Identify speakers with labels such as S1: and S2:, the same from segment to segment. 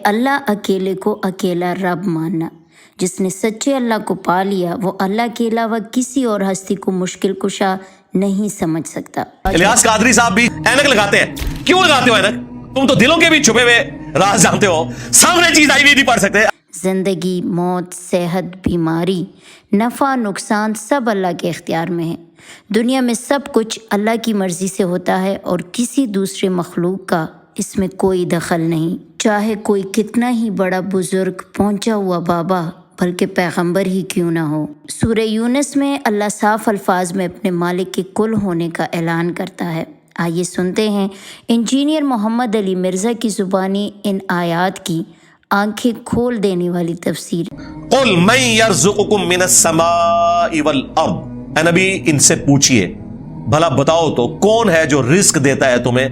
S1: اللہ اکیلے کو اکیلا رب ماننا۔ جس نے سچے اللہ کو پا لیا وہ اللہ کے علاوہ کسی اور ہستی کو مشکل کشا نہیں سمجھ سکتا۔
S2: الیاس قادری صاحب بھی اینک لگاتے ہیں۔ کیوں لگاتے ہو اینک؟ تم تو دلوں کے بھی چھپے ہوئے راز جانتے ہو، سامنے چیز آئی بھی نہیں پڑھ سکتے۔
S1: زندگی، موت، صحت، بیماری، نفع، نقصان سب اللہ کے اختیار میں ہے۔ دنیا میں سب کچھ اللہ کی مرضی سے ہوتا ہے اور کسی دوسرے مخلوق کا اس میں کوئی دخل نہیں، چاہے کوئی کتنا ہی بڑا بزرگ پہنچا ہوا بابا بلکہ پیغمبر ہی کیوں نہ ہو۔ سورہ یونس میں اللہ صاف الفاظ میں اپنے مالک کے کل ہونے کا اعلان کرتا ہے۔ آئیے سنتے ہیں انجینئر محمد علی مرزا کی زبانی ان آیات کی آنکھیں کھول دینے والی تفسیر۔
S2: قل من یرزقکم من السماء والارض، اے نبی ان سے پوچھئے بھلا بتاؤ تو کون ہے جو رزق دیتا ہے تمہیں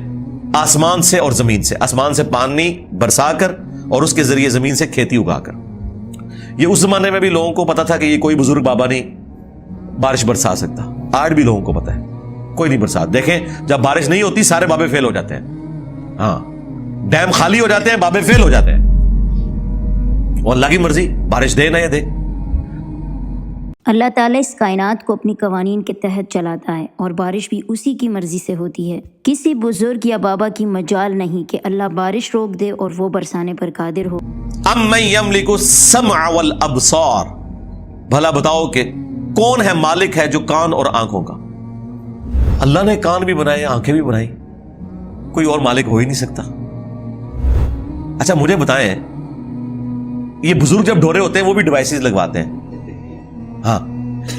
S2: آسمان سے اور زمین سے، آسمان سے پانی برسا کر اور اس کے ذریعے زمین سے کھیتی اگا کر۔ یہ اس زمانے میں بھی لوگوں کو پتا تھا کہ یہ کوئی بزرگ بابا نہیں بارش برسا سکتا، آج بھی لوگوں کو پتا ہے کوئی نہیں برسا۔ دیکھیں جب بارش نہیں ہوتی سارے بابے فیل ہو جاتے ہیں، ہاں ڈیم خالی ہو جاتے ہیں، بابے فیل ہو جاتے ہیں، وہ اللہ کی مرضی بارش دے نہ دے۔
S1: اللہ تعالیٰ اس کائنات کو اپنی قوانین کے تحت چلاتا ہے اور بارش بھی اسی کی مرضی سے ہوتی ہے۔ کسی بزرگ یا بابا کی مجال نہیں کہ اللہ بارش روک دے اور وہ برسانے پر قادر ہو۔
S2: امن یملک السمع والابصار، بھلا بتاؤ کہ کون ہے مالک ہے جو کان اور آنکھوں کا۔ اللہ نے کان بھی بنائے، آنکھیں بھی بنائی، کوئی اور مالک ہو ہی نہیں سکتا۔ اچھا مجھے بتائیں، یہ بزرگ جب ڈھورے ہوتے ہیں وہ بھی ڈیوائسز لگواتے ہیں، ہاں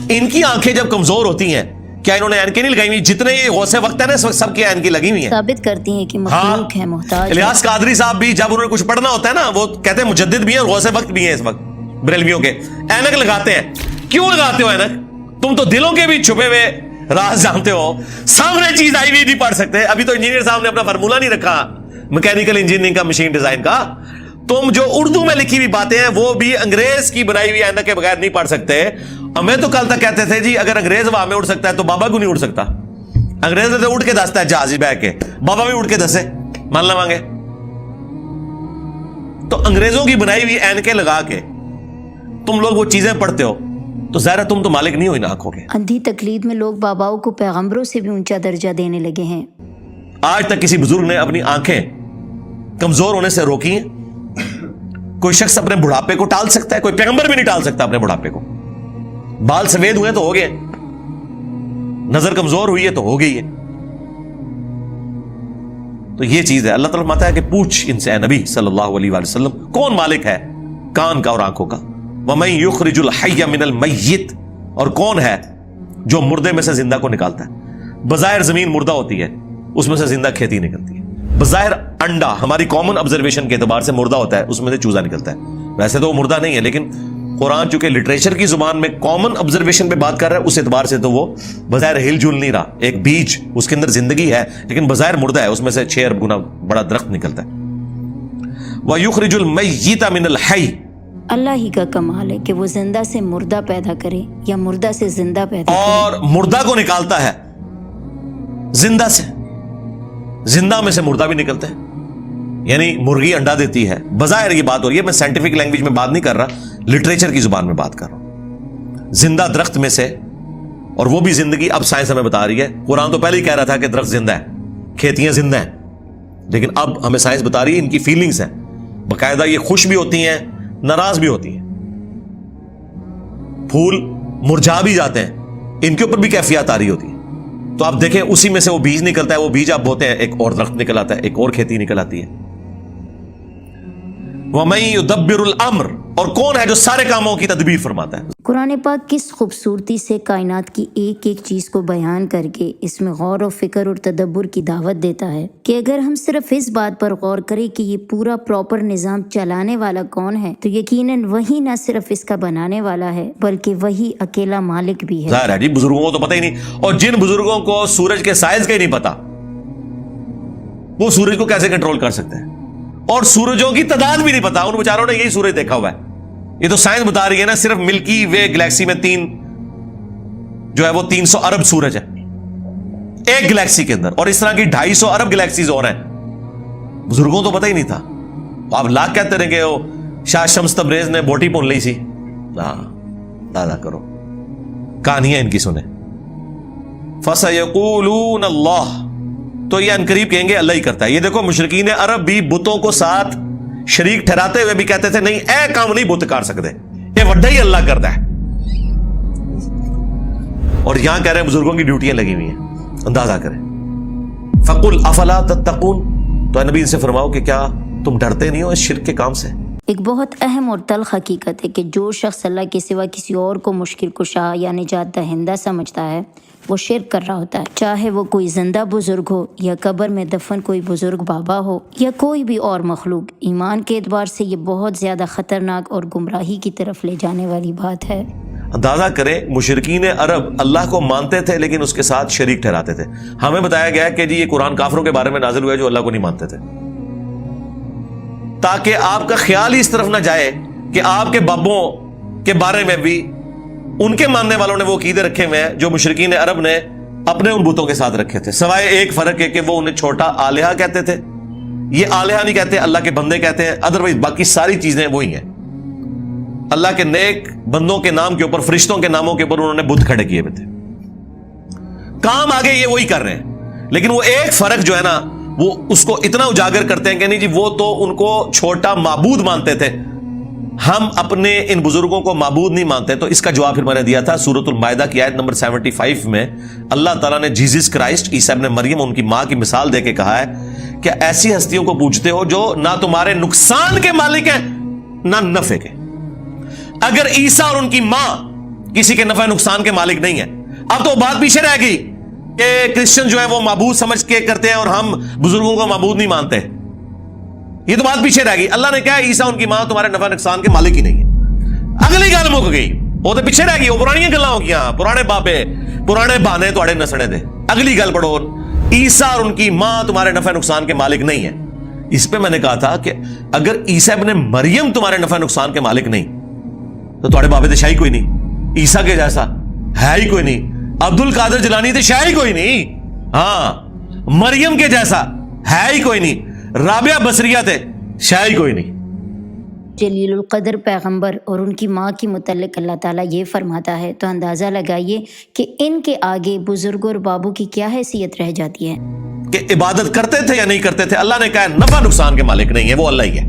S2: ان کی آنکھیں جب کمزور ہوتی ہیں کیا انہوں نے اینکیں نہیں لگائی ہوئی؟ جتنے یہ غوث وقت ہے نا سب کی اینکیں لگی ہوئی ہیں،
S1: ثابت کرتی ہیں کہ مخلوق ہے محتاج۔
S2: الیاس قادری صاحب بھی جب انہوں نے کچھ پڑھنا ہوتا ہے نا وہ کہتے ہیں مجدد بھی ہیں اور غوث وقت بھی ہیں، اس وقت بریلویوں کے اینک لگاتے ہیں۔ کیوں لگاتے ہو اینک؟ تم تو دلوں کے بھی چھپے ہوئے راز جانتے ہو، سامنے چیز آئی بھی نہیں پڑھ سکتے۔ ابھی تو انجینئر صاحب نے اپنا فارمولہ نہیں رکھا میکینیکل انجینئرنگ کا، مشین ڈیزائن کا، تم جو اردو میں لکھی ہوئی باتیں ہیں وہ بھی انگریز کی بنائی ہوئی اینک کے بغیر نہیں پڑھ سکتے۔ ہمیں تو کل تک کہتے تھے جی اگر انگریز ہوا میں اڑ سکتا ہے تو بابا کو نہیں اڑ سکتا؟ انگریز تو اڑ کے دستا ہے جہاز بہ کے، بابا بھی اڑ کے دسے، مان لیں مانگے۔ تو انگریزوں کی بنائی ہوئی اینکیں لگا کے تم لوگ وہ چیزیں پڑھتے ہو تو ظاہر تم تو مالک نہیں ہو ان آنکھوں کے۔
S1: اندھی تقلید میں لوگ باباؤں کو پیغمبروں سے بھی اونچا درجہ دینے لگے ہیں۔
S2: آج تک کسی بزرگ نے اپنی آنکھیں کمزور ہونے سے روکی ہیں؟ کوئی شخص اپنے بڑھاپے کو ٹال سکتا ہے؟ کوئی پیغمبر بھی نہیں ٹال سکتا اپنے بڑھاپے کو۔ بال سفید ہوئے تو ہو گئے، نظر کمزور ہوئی ہے تو ہو گئی ہے۔ تو یہ چیز ہے، اللہ تعالیٰ فرماتا ہے کہ پوچھ ان سے اے نبی صلی اللہ علیہ وآلہ وسلم کون مالک ہے کان کا اور آنکھوں کا۔ وَمَن يُخْرِجُ الْحَيَّ مِنَ الْمَيِّتِ، اور کون ہے جو مردے میں سے زندہ کو نکالتا ہے۔ بظاہر زمین مردہ ہوتی ہے، اس میں سے زندہ کھیتی نکلتی ہے۔ بظاہر انڈا ہماری کامن آبزرویشن کے اعتبار سے مردہ ہوتا ہے، اس میں سے چوزا نکلتا ہے۔ ویسے تو وہ مردہ نہیں ہے لیکن قرآن چونکہ لٹریچر کی زبان میں کامن آبزرویشن پہ بات کر رہا ہے، اس اعتبار سے تو وہ بظاہر ہل جل نہیں رہا، ایک بیج اس کے اندر زندگی ہے لیکن بظاہر مردہ ہے، اس میں سے 6 ارب گنا بڑا درخت نکلتا ہے۔ وَيُخْرِجُ الْمَيِّتَ مِنَ الْحَيِّ،
S1: اللہ ہی کا کمال ہے کہ وہ زندہ سے مردہ پیدا کرے یا مردہ سے زندہ پیدا کرے،
S2: اور مردہ کو نکالتا ہے زندہ سے، زندہ میں سے مردہ بھی نکلتا ہے، یعنی مرغی انڈا دیتی ہے۔ بظاہر یہ بات ہو رہی ہے، میں سائنٹیفک لینگویج میں بات نہیں کر رہا، لٹریچر کی زبان میں بات کر رہا ہوں۔ زندہ درخت میں سے، اور وہ بھی زندگی اب سائنس ہمیں بتا رہی ہے، قرآن تو پہلے ہی کہہ رہا تھا کہ درخت زندہ ہے، کھیتیاں زندہ ہیں، لیکن اب ہمیں سائنس بتا رہی ہے ان کی فیلنگز ہیں، باقاعدہ یہ خوش بھی ہوتی ہیں ناراض بھی ہوتی ہیں، پھول مرجھا بھی جاتے ہیں، ان کے اوپر بھی کیفیات آ رہی ہوتی ہیں۔ تو آپ دیکھیں اسی میں سے وہ بیج نکلتا ہے، وہ بیج آپ بوتے ہیں ایک اور درخت نکل آتا ہے، ایک اور کھیتی نکل آتی ہے۔ وَمَن يُدَبِّرُ الْأَمْرَ، اور کون ہے جو سارے کاموں کی تدبیر فرماتا ہے۔
S1: قرآن پاک کس خوبصورتی سے کائنات کی ایک ایک چیز کو بیان کر کے اس میں غور و فکر اور تدبر کی دعوت دیتا ہے کہ اگر ہم صرف اس بات پر غور کریں کہ یہ پورا پراپر نظام چلانے والا کون ہے تو یقیناً وہی نہ صرف اس کا بنانے والا ہے بلکہ وہی اکیلا مالک بھی ہے۔
S2: ظاہر ہے جی بزرگوں کو تو پتہ ہی نہیں، اور جن بزرگوں کو سورج کے سائز کا ہی نہیں پتا وہ سورج کو کیسے کنٹرول کر سکتے ہیں، اور سورجوں کی تعداد بھی نہیں پتا، ان بیچاروں نے یہی سورج دیکھا ہوا ہے۔ یہ تو سائنس بتا رہی ہے نا، صرف ملکی وے گلیکسی میں 300 ارب سورج ہے ایک گلیکسی کے اندر، اور اس طرح کی 250 ارب گلیکسیز اور ہیں۔ بزرگوں تو پتہ ہی نہیں تھا، آپ لاکھ کہتے رہے کہ شاہ شمس تبریز نے بوٹی پون لی سی، ہاں دادا کرو، کہانیاں ان کی سنیں۔ فَسَيَقُولُونَ اللَّهُ، تو یہ انقریب کہیں گے اللہ ہی کرتا ہے۔ یہ دیکھو مشرکین عرب بھی بتوں کو ساتھ شریک ٹھہراتے ہوئے بھی کہتے تھے نہیں اے کام نہیں بت کر سکتے، یہ وڈا ہی اللہ کرتا ہے، اور یہاں کہہ رہے ہیں بزرگوں کی ڈیوٹیاں لگی ہوئی ہیں، اندازہ کریں۔ فَقُلْ أَفَلَا تَتَّقُونَ، تو اے نبی ان سے فرماؤ کہ کیا تم ڈرتے نہیں ہو اس شرک کے کام سے؟
S1: ایک بہت اہم اور تلخ حقیقت ہے کہ جو شخص اللہ کے سوا کسی اور کو مشکل کشا یا نجات دہندہ سمجھتا ہے وہ شرک کر رہا ہوتا ہے، چاہے وہ کوئی زندہ بزرگ ہو یا قبر میں دفن کوئی بزرگ بابا ہو یا کوئی بھی اور مخلوق۔ ایمان کے اعتبار سے یہ بہت زیادہ خطرناک اور گمراہی کی طرف لے جانے والی بات ہے۔
S2: اندازہ کریں مشرکین عرب اللہ کو مانتے تھے لیکن اس کے ساتھ شریک ٹھہراتے تھے۔ ہمیں بتایا گیا ہے کہ جی یہ قرآن کافروں کے بارے میں نازل ہوا ہے جو اللہ کو نہیں مانتے تھے، تاکہ آپ کا خیال ہی اس طرف نہ جائے کہ آپ کے بابوں کے بارے میں بھی ان کے ماننے والوں نے وہ عقیدے رکھے ہوئے ہیں جو مشرکین عرب نے اپنے ان بتوں کے ساتھ رکھے تھے، سوائے ایک فرق ہے کہ وہ انہیں چھوٹا آلیہ کہتے تھے، یہ آلیہ نہیں کہتے، اللہ کے بندے کہتے ہیں، ادروائز باقی ساری چیزیں وہی ہیں۔ اللہ کے نیک بندوں کے نام کے اوپر، فرشتوں کے ناموں کے اوپر انہوں نے بت کھڑے کیے ہوئے تھے، کام آگے یہ وہی کر رہے ہیں، لیکن وہ ایک فرق جو ہے نا وہ اس کو اتنا اجاگر کرتے ہیں کہ نہیں جی وہ تو ان کو چھوٹا معبود مانتے تھے، ہم اپنے ان بزرگوں کو معبود نہیں مانتے۔ تو اس کا جواب پھر میں نے دیا تھا سورۃ المائدہ کی آیت نمبر 75 میں، اللہ تعالیٰ نے جیزس کرائسٹ عیسیٰ ابن مریم ان کی ماں کی مثال دے کے کہا ہے کہ ایسی ہستیوں کو پوجتے ہو جو نہ تمہارے نقصان کے مالک ہیں نہ نفع کے۔ اگر عیسیٰ اور ان کی ماں کسی کے نفع نقصان کے مالک نہیں ہیں، اب تو بات پیچھے رہ گئی کہ کرسچن جو ہے وہ معبود سمجھ کے کرتے ہیں اور ہم بزرگوں کو معبود نہیں مانتے، یہ تو بات پیچھے رہ گئی۔ اللہ نے کہا عیسیٰ ان کی ماں تمہارے نفع نقصان کے مالک ہی نہیں ہے، اگلی گل مک گئی، وہ تو پیچھے رہ گئی، وہ پرانی گلاں ہو گیا، پرانے بابے پرانے بہانے تواڈے نسنے دے۔ اگلی گل پڑھو، عیسیٰ اور ان کی ماں تمہارے نفع نقصان کے مالک نہیں ہے۔ اس پہ میں نے کہا تھا کہ اگر عیسیٰ ابن مریم تمہارے نفع نقصان کے مالک نہیں تو تواڈے بابے تے شاہی کوئی نہیں، عیسیٰ کے جیسا ہے ہی کوئی نہیں، عبد القادر جیلانی تے شاہی کوئی نہیں، ہاں مریم کے جیسا ہے ہی کوئی نہیں، رابعہ بصریہ تے شاہی کوئی نہیں۔
S1: جلیل القدر پیغمبر اور ان کی ماں کی متعلق اللہ تعالیٰ یہ فرماتا ہے تو اندازہ لگائیے کہ ان کے آگے بزرگوں اور بابوں کی کیا حیثیت رہ جاتی ہے
S2: کہ عبادت کرتے تھے یا نہیں کرتے تھے۔ اللہ نے کہا نفع نقصان کے مالک نہیں ہے، وہ اللہ ہی ہے۔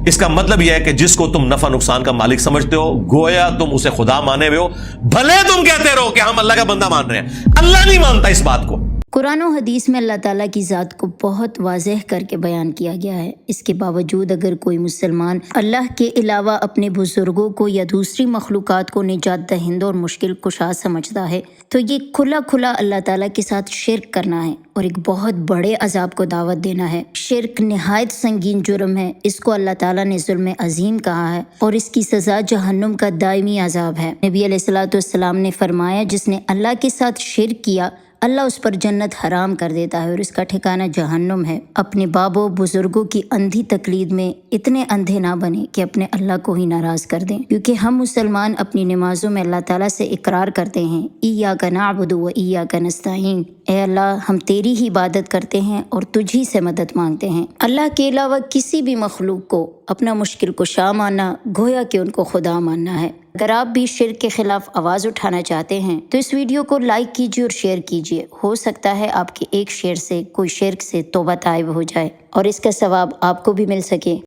S2: اس کا مطلب یہ ہے کہ جس کو تم نفع نقصان کا مالک سمجھتے ہو گویا تم اسے خدا مانے ہوئے ہو، بھلے تم کہتے رہو کہ ہم اللہ کا بندہ مان رہے ہیں، اللہ نہیں مانتا اس بات کو۔
S1: قرآن و حدیث میں اللہ تعالیٰ کی ذات کو بہت واضح کر کے بیان کیا گیا ہے۔ اس کے باوجود اگر کوئی مسلمان اللہ کے علاوہ اپنے بزرگوں کو یا دوسری مخلوقات کو نجات دہند اور مشکل کشا سمجھتا ہے تو یہ کھلا کھلا اللہ تعالیٰ کے ساتھ شرک کرنا ہے اور ایک بہت بڑے عذاب کو دعوت دینا ہے۔ شرک نہایت سنگین جرم ہے، اس کو اللہ تعالیٰ نے ظلم عظیم کہا ہے اور اس کی سزا جہنم کا دائمی عذاب ہے۔ نبی علیہ الصلوۃ والسلام نے فرمایا جس نے اللہ کے ساتھ شرک کیا اللہ اس پر جنت حرام کر دیتا ہے اور اس کا ٹھکانہ جہنم ہے۔ اپنے بابوں بزرگوں کی اندھی تقلید میں اتنے اندھے نہ بنے کہ اپنے اللہ کو ہی ناراض کر دیں، کیونکہ ہم مسلمان اپنی نمازوں میں اللہ تعالیٰ سے اقرار کرتے ہیں ایاک نعبد و ایاک نستعین، اے اللہ ہم تیری ہی عبادت کرتے ہیں اور تجھ ہی سے مدد مانگتے ہیں۔ اللہ کے علاوہ کسی بھی مخلوق کو اپنا مشکل کشا ماننا گویا کہ ان کو خدا ماننا ہے۔ اگر آپ بھی شرک کے خلاف آواز اٹھانا چاہتے ہیں تو اس ویڈیو کو لائک کیجیے اور شیئر کیجیے، ہو سکتا ہے آپ کے ایک شیئر سے کوئی شرک سے توبہ طائب ہو جائے اور اس کا ثواب آپ کو بھی مل سکے۔